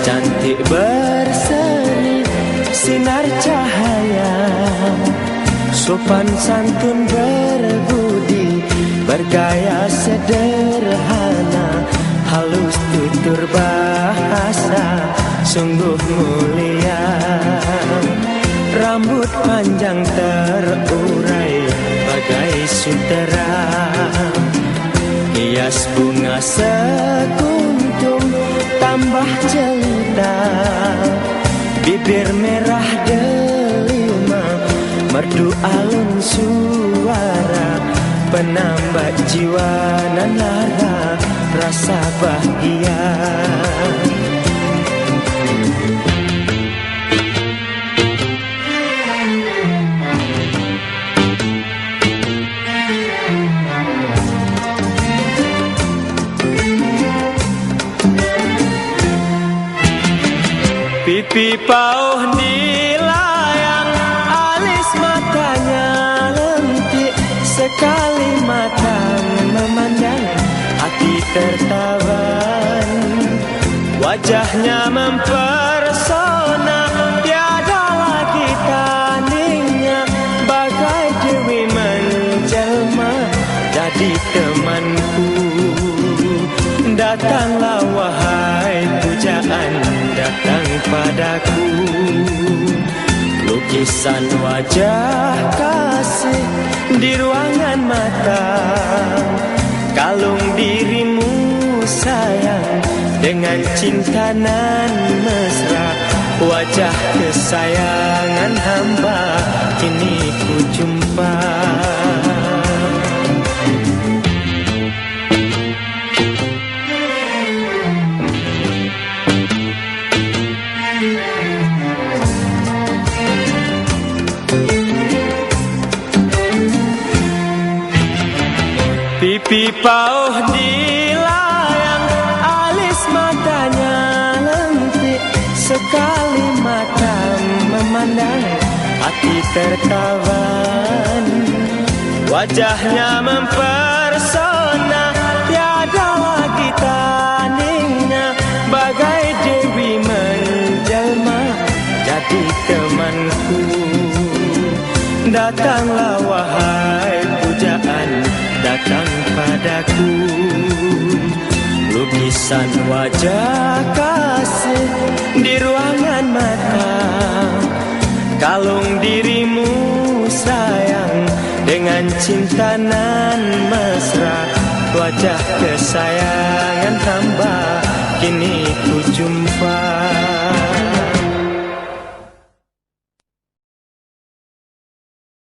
cantik berseri sinar cahaya, sopan santun berbudi, bergaya sederhana, halus tutur bahasa, sungguh mulia. Rambut panjang terurai bagai sutera, hias bunga sekuntum tambah jelita, bibir merah delima, merdu alun suara, penambah jiwa nan lara, rasa bahagia. Pipi pauh dilayang, alis matanya lentik, sekali mata memandang, hati tertawan. Wajahnya mempersona, tiada lagi tandingnya, bagai dewi menjelma, jadi temanku. Datanglah wahai pujaan, datang padaku. Lukisan wajah kasih di ruangan mata, kalung dirimu sayang, dengan cinta nan mesra. Wajah kesayangan hamba kini ku jumpa. Pipi pauh dilayang, alis matanya lentik, sekali mata memandang, hati tertawan. Wajahnya mempersona, tiada lagi tandingnya, bagai dewi menjelma, jadi temanku. Datanglah wahai pujaan, datang padaku. Lukisan wajah kasih di ruangan mata, kalung dirimu sayang, dengan cinta nan mesra. Wajah kesayangan hamba kini ku jumpa.